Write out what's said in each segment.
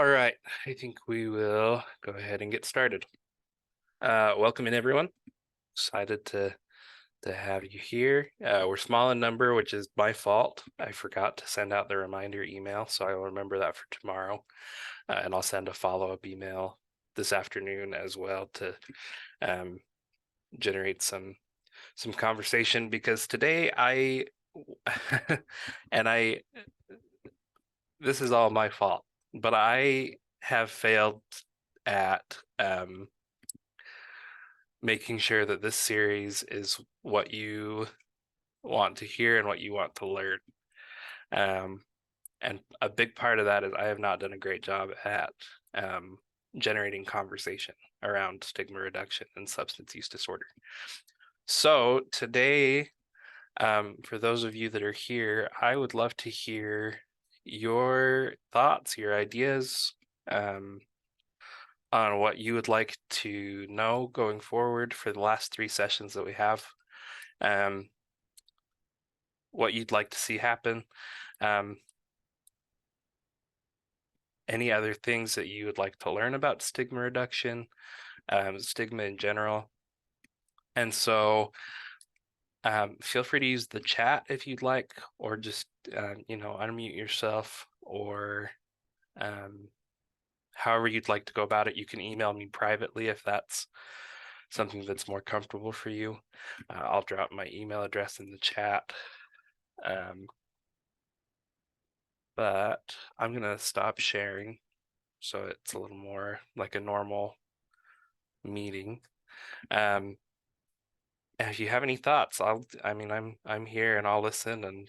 All right, I think we will go ahead and get started. Welcome in, everyone. Excited to have you here. We're small in number, which is my fault. I forgot to send out the reminder email, so I will remember that for tomorrow. And I'll send a follow-up email this afternoon as well to generate some conversation, because today and I this is all my fault, but I have failed at making sure that this series is what you want to hear and what you want to learn. Um, and a big part of that is I have not done a great job at generating conversation around stigma reduction and substance use disorder. So today, for those of you that are here, I would love to hear your thoughts, your ideas, on what you would like to know going forward for the last 3 sessions that we have, what you'd like to see happen, any other things that you would like to learn about stigma reduction, stigma in general. And so feel free to use the chat if you'd like, or just, unmute yourself, or however you'd like to go about it. You can email me privately if that's something that's more comfortable for you. I'll drop my email address in the chat. But I'm gonna stop sharing so it's a little more like a normal meeting. And if you have any thoughts, I'm here and I'll listen and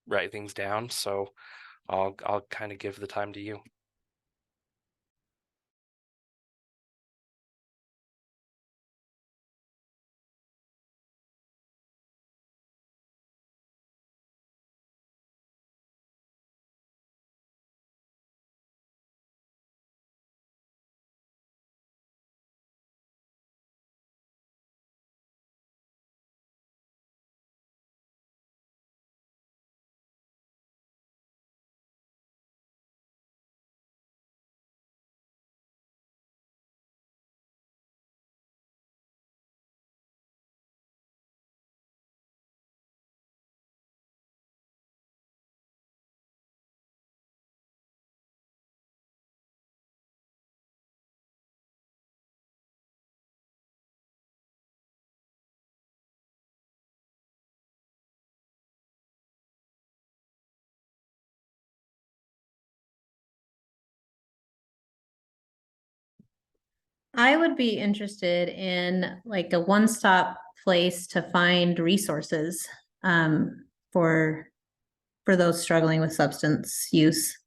write things down. So I'll kind of give the time to you. I would be interested in like a one-stop place to find resources for those struggling with substance use.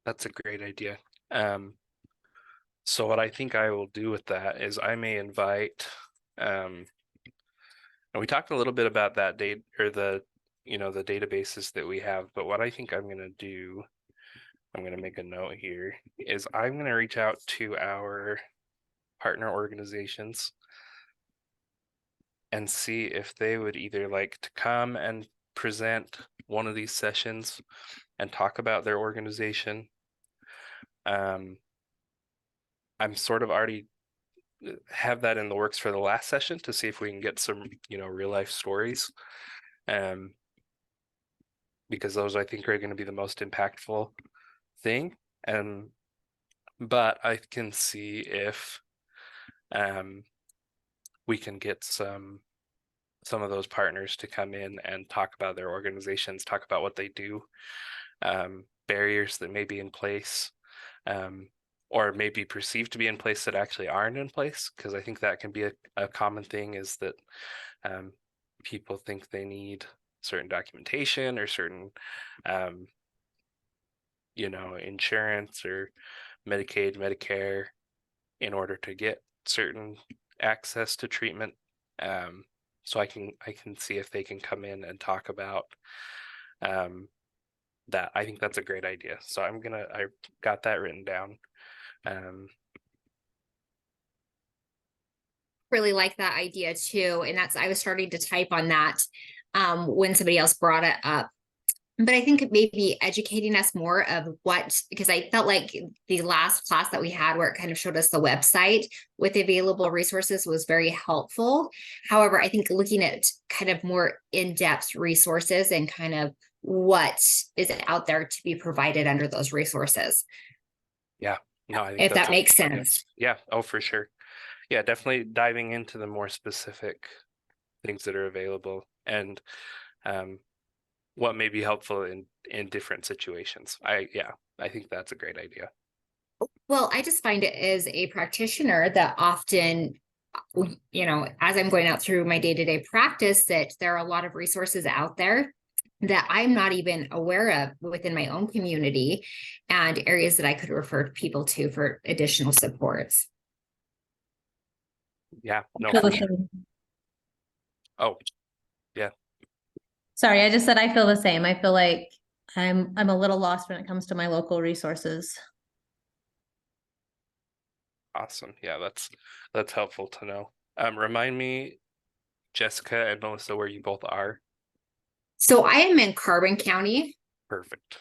That's a great idea. So what I think I will do with that is I may invite, and we talked a little bit about that date, or the databases that we have, but what I think I'm gonna do, I'm gonna make a note here, is I'm gonna reach out to our partner organizations and see if they would either like to come and present one of these sessions and talk about their organization. I'm sort of already have that in the works for the last session to see if we can get some, real life stories, because those I think are going to be the most impactful thing. But I can see if we can get some of those partners to come in and talk about their organizations, talk about what they do, barriers that may be in place, or may be perceived to be in place that actually aren't in place, because I think that can be a common thing, is that people think they need certain documentation or certain insurance or Medicaid, Medicare in order to get certain access to treatment. So I can see if they can come in and talk about that. I think that's a great idea. So I got that written down. Really like that idea too. And I was starting to type on that when somebody else brought it up. but I think maybe educating us more of what, because I felt like the last class that we had where it kind of showed us the website with available resources was very helpful. However, I think looking at kind of more in-depth resources and kind of what is out there to be provided under those resources. Yeah, no, I think If that's that a makes brilliant. sense. Yeah, oh, for sure. Yeah, definitely diving into the more specific things that are available and what may be helpful in different situations. I think that's a great idea. Well, I just find it as a practitioner that often, as I'm going out through my day-to-day practice, that there are a lot of resources out there that I'm not even aware of within my own community and areas that I could refer people to for additional supports. Yeah, no, Feel for the sure. same. Oh, yeah, Sorry, I just said I feel the same. I feel like I'm a little lost when it comes to my local resources. awesome. Yeah, that's helpful to know. Remind me, Jessica and Melissa, where you both are. So I am in Carbon County. Perfect.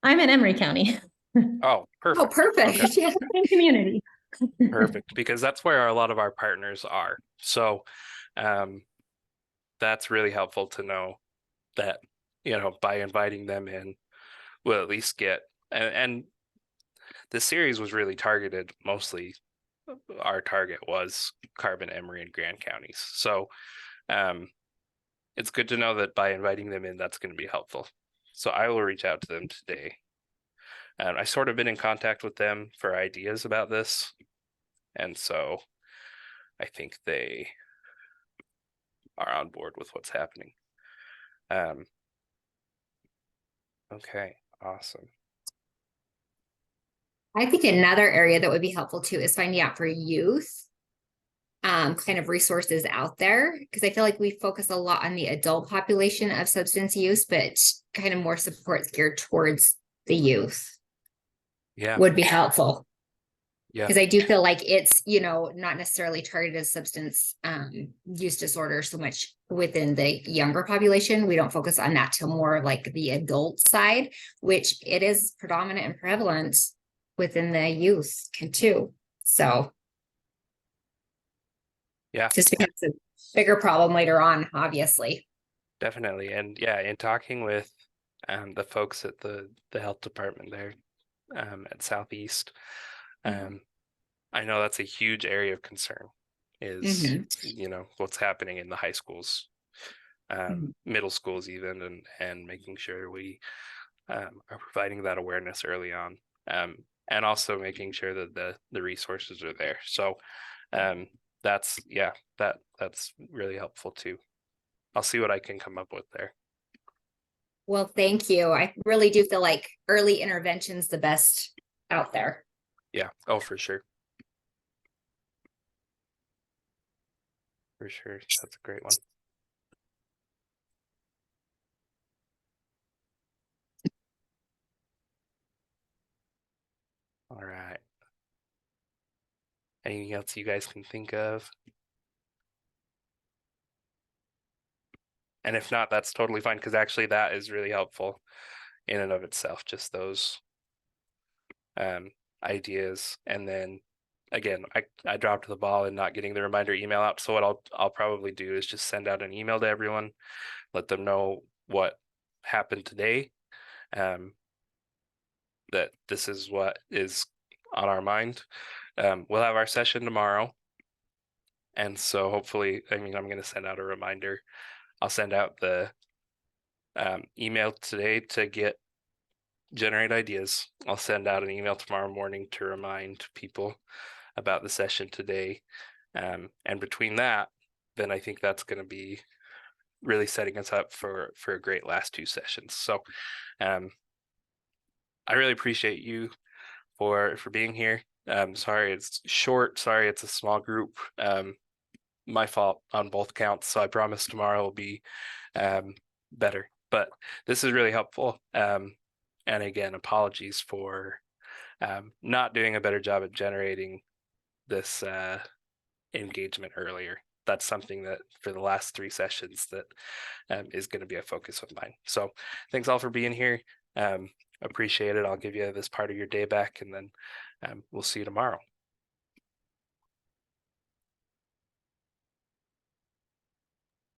I'm in Emery County. Oh, Oh, perfect. Okay, perfect. Yeah. Same community. perfect. Because that's where a lot of our partners are. So, um, that's really helpful to know that, by inviting them in, we'll at least get, and the series was really targeted mostly. Our target was Carbon, Emery, and Grand counties. So, um, it's good to know that by inviting them in, that's going to be helpful. So I will reach out to them today. I sort of been in contact with them for ideas about this. And so I think they are on board with what's happening. Okay, awesome. I think another area that would be helpful too is finding out for youth kind of resources out there, because I feel like we focus a lot on the adult population of substance use, but kind of more supports geared towards the youth Yeah, would be helpful. yeah, Because I do feel like it's, not necessarily targeted as substance use disorder so much within the younger population. We don't focus on that till more like the adult side, which it is predominant and prevalent within the youth too. So yeah, just becomes a bigger problem later on, obviously. definitely. And yeah, in talking with the folks at the health department there at Southeast, um, I know that's a huge area of concern is, Mm-hmm. what's happening in the high schools, Mm-hmm. middle schools even, and making sure we are providing that awareness early on, and also making sure that the resources are there. So that's really helpful too. I'll see what I can come up with there. Well, thank you. I really do feel like early intervention's the best out there. Yeah. Oh, for sure. For sure. That's a great one. All right. Anything else you guys can think of? And if not, that's totally fine, because actually that is really helpful in and of itself, just those ideas. And then again, I dropped the ball in not getting the reminder email out. So what I'll probably do is just send out an email to everyone, let them know what happened today, that this is what is on our mind. We'll have our session tomorrow. And so hopefully, I'm going to send out a reminder. I'll send out the email today to generate ideas. I'll send out an email tomorrow morning to remind people about the session today. And between that, then I think that's going to be really setting us up for a great last two sessions. So I really appreciate you for being here. Sorry it's short. Sorry it's a small group. My fault on both counts. So I promise tomorrow will be better. But this is really helpful. And again, apologies for not doing a better job at generating this engagement earlier. that's something that for the last 3 sessions that is going to be a focus of mine. So thanks all for being here. Appreciate it. I'll give you this part of your day back, and then we'll see you tomorrow.